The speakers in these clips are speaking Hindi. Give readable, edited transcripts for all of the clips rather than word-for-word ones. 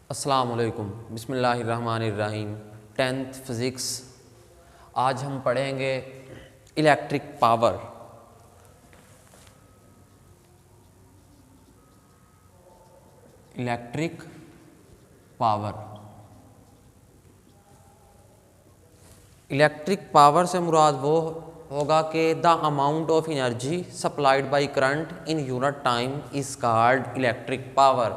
अस्सलाम वालेकुम, बिस्मिल्लाहिर्रहमानिर्रहीम। 10th physics. आज हम पढ़ेंगे electric power. Electric power. Electric power से मुराद वो होगा कि the amount of energy supplied by current in unit time is called electric power.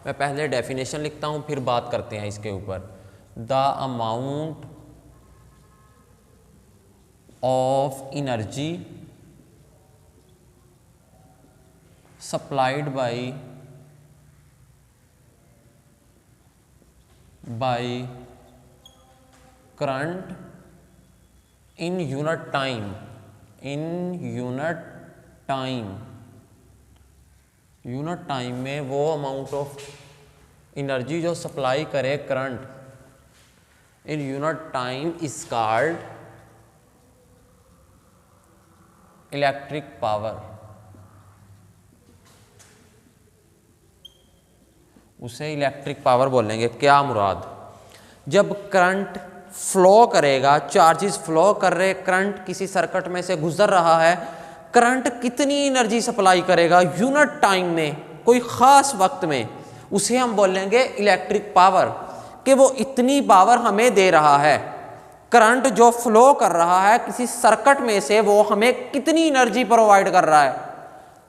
मैं पहले डेफिनेशन लिखता हूँ, फिर बात करते हैं इसके ऊपर। The amount of energy supplied by current in unit time. Unit time में वो अमाउंट ऑफ एनर्जी जो सप्लाई करे current in unit time is called electric power. उसे इलेक्ट्रिक पावर बोलेंगे। क्या मुराद? जब करंट फ्लो करेगा, चार्जेस फ्लो कर रहे, करंट किसी सर्किट में से गुजर रहा है, करंट कितनी एनर्जी सप्लाई करेगा यूनिट टाइम में, कोई ख़ास वक्त में, उसे हम बोलेंगे इलेक्ट्रिक पावर। कि वो इतनी पावर हमें दे रहा है। करंट जो फ्लो कर रहा है किसी सर्किट में से, वो हमें कितनी एनर्जी प्रोवाइड कर रहा है।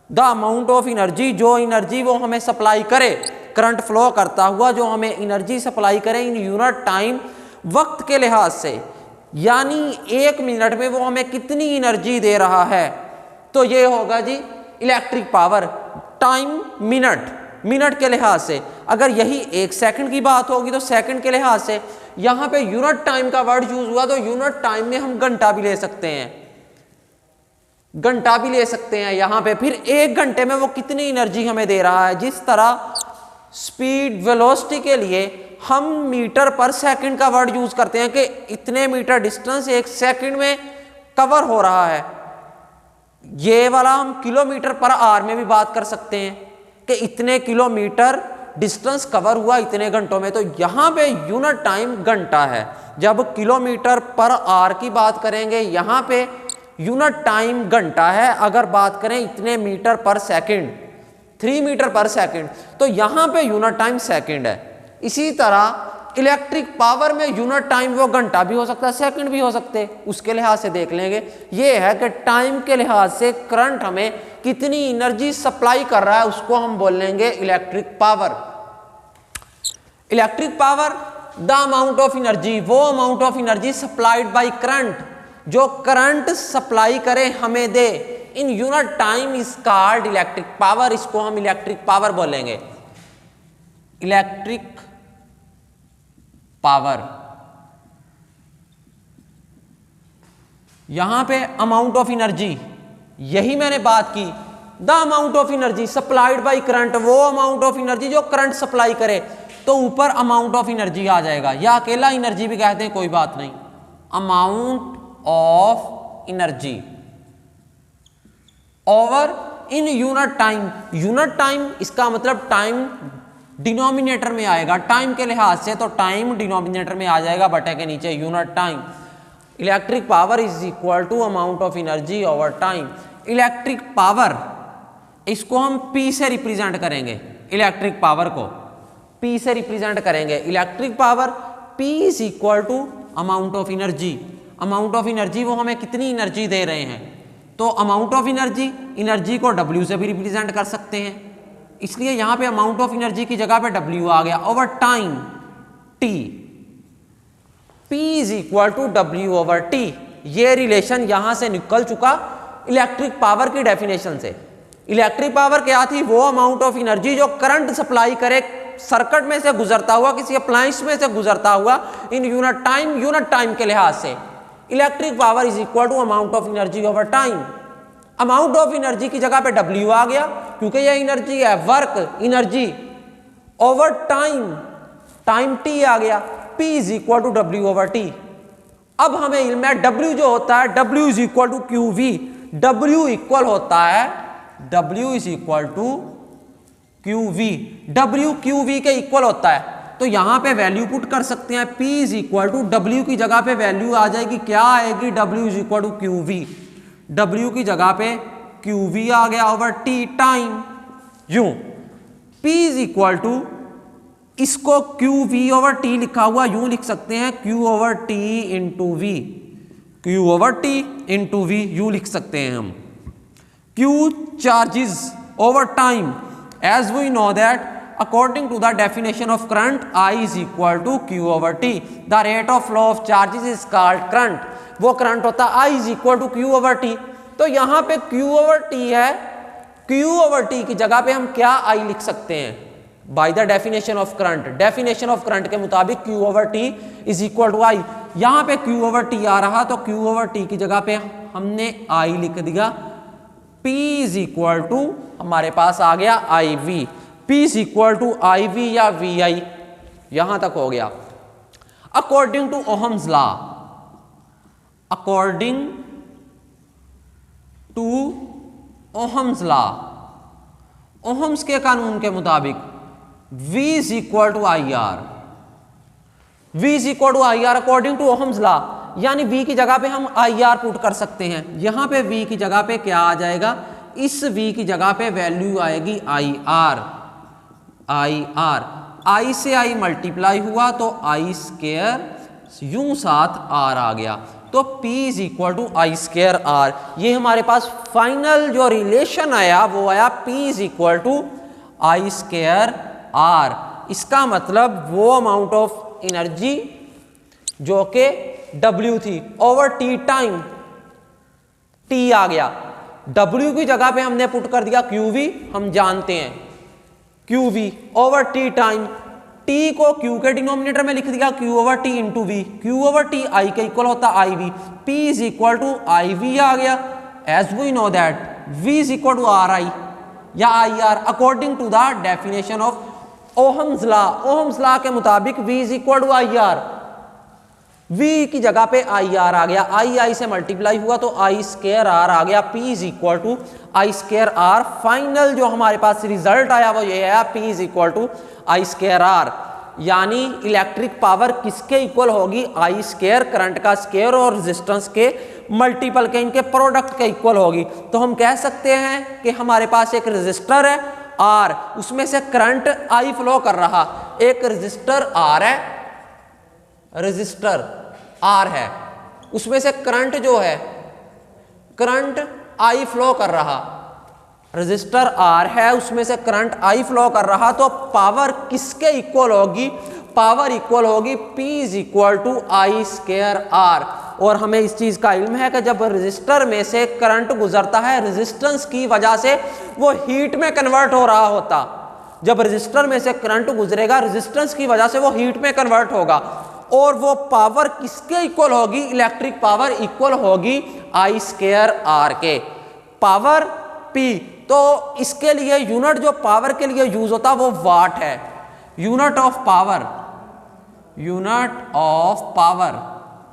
द अमाउंट ऑफ एनर्जी, जो एनर्जी वो हमें सप्लाई करे, करंट फ्लो करता हुआ जो हमें एनर्जी सप्लाई करे इन यूनिट टाइम, वक्त के लिहाज से, यानी 1 मिनट में वो हमें कितनी एनर्जी दे रहा है, तो ये होगा जी इलेक्ट्रिक पावर। टाइम मिनट के लिहाज से। अगर यही 1 सेकंड की बात होगी तो सेकंड के लिहाज से। यहां पे यूनिट टाइम का वर्ड यूज हुआ तो यूनिट टाइम में हम घंटा भी ले सकते हैं, यहां पे फिर 1 घंटे में वो कितनी एनर्जी हमें दे रहा है। जिस तरह स्पीड वेलोसिटी के लिए हम मीटर पर सेकंड का वर्ड यूज करते हैं कि इतने मीटर डिस्टेंस 1 सेकंड में कवर हो रहा है, ये वाला हम किलोमीटर पर आवर में भी बात कर सकते हैं कि इतने किलोमीटर डिस्टेंस कवर हुआ इतने घंटों में। तो यहां पे यूनिट टाइम घंटा है। जब किलोमीटर पर आवर की बात करेंगे, यहां पे यूनिट टाइम घंटा है। अगर बात करें इतने मीटर पर सेकंड, 3 मीटर पर सेकंड, तो यहां पे यूनिट टाइम सेकंड है। इसी तरह इलेक्ट्रिक पावर में यूनिट टाइम वो घंटा भी हो सकता है, सेकंड भी हो सकते हैं, उसके लिहाज से देख लेंगे। ये है कि टाइम के लिहाज से करंट हमें कितनी एनर्जी सप्लाई कर रहा है, उसको हम बोल लेंगे electric power. Electric power the amount of energy, वो amount of energy supplied by current, जो करंट सप्लाई करे हमें दे in unit time is called electric power. इसको हम इलेक्ट्रिक पावर बोलेंगे। Electric power. यहां पे अमाउंट ऑफ एनर्जी, यही मैंने बात की, the amount of energy supplied by current, वो अमाउंट ऑफ एनर्जी जो करंट सप्लाई करे, तो ऊपर अमाउंट ऑफ एनर्जी आ जाएगा, या अकेला एनर्जी भी कहते हैं, कोई बात नहीं। Amount of energy over in unit time. Unit time इसका मतलब टाइम डिनोमिनेटर में आएगा, टाइम के लिहाज से, तो टाइम डिनोमिनेटर में आ जाएगा बटे के नीचे unit time. Electric power is equal to amount of energy over time. Electric power, इसको हम P से रिप्रेजेंट करेंगे। इलेक्ट्रिक पावर को P से रिप्रेजेंट करेंगे। Electric power P is equal to amount of energy. Amount of energy, वो हमें कितनी एनर्जी दे रहे हैं, तो अमाउंट ऑफ एनर्जी को W से भी रिप्रेजेंट कर सकते हैं, इसलिए यहां पे अमाउंट ऑफ एनर्जी की जगह पे W आ गया, over time T। P is equal to W over T। ये रिलेशन यहां से निकल चुका इलेक्ट्रिक पावर की डेफिनेशन से। इलेक्ट्रिक पावर क्या थी? वो अमाउंट ऑफ एनर्जी जो करंट सप्लाई करे सर्किट में से गुजरता हुआ, किसी अप्लायंस में से गुजरता हुआ इन यूनिट टाइम के लिहाज से। Electric power is equal to amount of energy over time. Amount of energy की जगह पे W आ गया, क्योंकि यह एनर्जी है, work energy, over time T आ गया, P is equal to W over T। अब हमें इल्म है W जो होता है, W is equal to QV। W equal होता है, W is equal to Q V, W Q V के इक्वल होता है। तो यहां पे वैल्यू पुट कर सकते हैं। P is equal to W की जगह पे वैल्यू आ जाएगी, क्या आएगी, W is equal to QV। W की जगह पे QV आ गया ओवर T टाइम। यूं P इज इक्वल टू, इसको QV ओवर T लिखा हुआ यूं लिख सकते हैं, Q over T into V, Q over T into V यूं लिख सकते हैं हम। Q charges over time, as we know that according to the definition of current, I is equal to Q over T. The rate of flow of charges is called current. वो करंट होता है I is equal to Q over T। तो यहाँ पे Q over T है, Q over T की जगह पे हम क्या I लिख सकते हैं, by the definition of current। definition of current के मुताबिक Q over T is equal to I। यहाँ पे Q over T आ रहा, तो Q over T की जगह पे हमने I लिख दिया। P इज इक्वल टू हमारे पास आ गया IV। P is equal to IV या VI, यहां तक हो गया। According to Ohm's law, according to Ohm's law, Ohm's के कानून के मुताबिक V is equal to IR। V is equal to IR according to Ohm's law, यानी V की जगह पे हम IR पुट कर सकते हैं। यहां पे V की जगह पे क्या आ जाएगा, इस V की जगह पे वैल्यू आएगी IR। IR, I से I मल्टीप्लाई हुआ तो I स्क्वायर यूं साथ R आ गया, तो P is equal to I square R। ये हमारे पास फाइनल जो रिलेशन आया वो आया P is equal to I square R। इसका मतलब वो अमाउंट ऑफ एनर्जी जो कि W थी ओवर T टाइम, T आ गया, W की जगह पे हमने पुट कर दिया QV, हम जानते हैं QV over T time, T को Q के डिनोमिनेटर में लिख दिया Q over T into V, Q over T I के इक्वल होता IV। P is equal to IV आ गया, as we know that V is equal to RI या IR according to the definition of Ohm's law. Ohm's law के मुताबिक V is equal to IR, V की जगह पे IR आ गया, I से मल्टीप्लाई हुआ तो I स्क्वायर R आ गया। P is equal to I square R। Final जो हमारे पास रिजल्ट आया वो ये आया, P is equal to I square R। यानी इलेक्ट्रिक पावर किसके इक्वल होगी, I स्क्वायर, करंट का स्क्वायर और रेजिस्टेंस के मल्टीपल के, इनके प्रोडक्ट के इक्वल होगी। तो हम कह सकते हैं कि हमारे पास एक रेजिस्टर है R, उसमें से करंट I फ्लो कर रहा, एक रेजिस्टर R है, रेजिस्टर R है, उसमें से करंट जो है, करंट I फ्लो कर रहा, रेजिस्टर R है, उसमें से करंट I फ्लो कर रहा, तो पावर किसके इक्वल होगी, पावर इक्वल होगी P is equal to I square R। और हमें इस चीज का इल्म है कि जब रेजिस्टर में से करंट गुजरता है, रेजिस्टेंस की वजह से वो हीट में कन्वर्ट हो रहा होता। जब रेजिस्टर में से करंट गुजरेगा, रेजिस्टेंस की वजह से वो हीट में कन्वर्ट होगा, और वो पावर किसके इक्वल होगी, इलेक्ट्रिक पावर इक्वल होगी I स्क्वायर R के, पावर P। तो इसके लिए यूनिट जो पावर के लिए यूज होता है वो वाट है, unit of power, unit of power,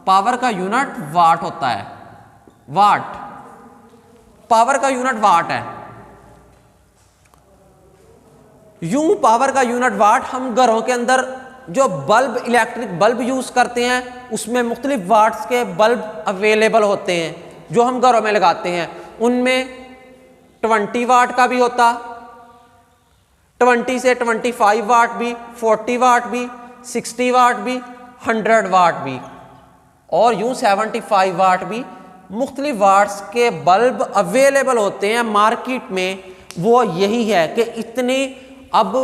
power का यूनिट वाट होता है, वाट, पावर का यूनिट वाट है। यूं पावर का यूनिट वाट, हम घरों के अंदर जो बल्ब, इलेक्ट्रिक बल्ब यूज करते हैं, उसमें मुख्तलिफ वाट्स के बल्ब अवेलेबल होते हैं जो हम घरों में लगाते हैं। उनमें 20 वाट का भी होता, 20 से 25 वाट भी, 40 वाट भी, 60 वाट भी, 100 वाट भी, और यूं 75 वाट भी। मुख्तलिफ वाट्स के बल्ब अवेलेबल होते हैं मार्केट में। वो यही है कि इतने अब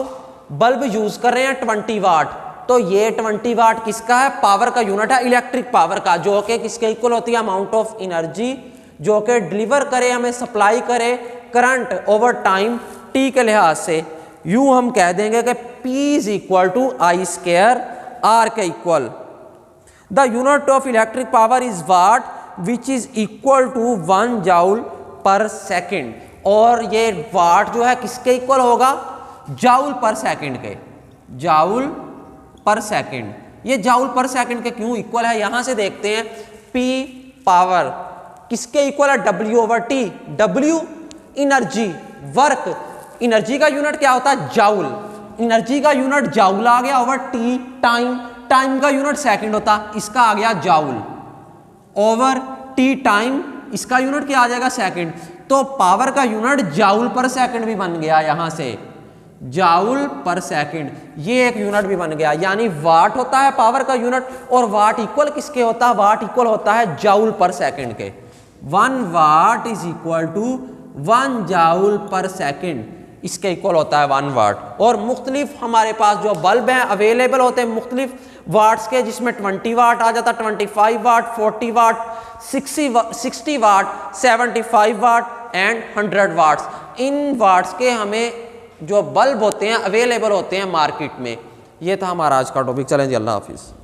बल्ब यूज कर रहे हैं 20 वाट, तो ये 20 वाट किसका है, पावर का यूनिट है, इलेक्ट्रिक पावर का, जो कि किसके इक्वल होती है, अमाउंट ऑफ एनर्जी जो कि डिलीवर करे, हमें सप्लाई करे करंट ओवर टाइम T के लिहाज से। यूं हम कह देंगे कि P is equal to I square R के equal. The unit of electric power is watt which is equal to 1 joule per second. और ये वाट जो है किसके इक्वल होगा, जूल पर सेकेंड के, जूल पर सेकेंड। ये जूल पर सेकेंड के क्यों इक्वल है, यहां से देखते हैं। P पावर किसके इक्वल है, W over T। W energy, work, energy का यूनिट क्या होता है, जूल। एनर्जी का यूनिट जाउल आ गया ओवर टी टाइम, टाइम का यूनिट सेकंड होता, इसका आ गया जाउल ओवर टी टाइम, इसका यूनिट क्या आ जाएगा सेकंड। तो पावर का यूनिट जाउल पर सेकंड भी बन गया, यहां से जाउल पर सेकंड ये एक यूनिट भी बन गया। यानी वाट होता है पावर का यूनिट और वाट इक्वल किसके होता है, वाट इक्वल होता है जाउल पर सेकंड के। 1 watt is equal to 1 joule per second, इसके इक्वल होता है 1 वाट। और मुख्तलिफ हमारे पास जो बल्ब हैं अवेलेबल होते हैं मुख्तलिफ वाट्स के, जिसमें 20 वाट आ जाता, 25 वाट, 40 वाट, 60 वाट, 75 वाट एंड 100 वाट्स। इन वाट्स के हमें जो बल्ब होते हैं अवेलेबल होते हैं मार्केट में। ये था हमारा आज का टॉपिक। चलें जी, अल्लाह हाफिज़।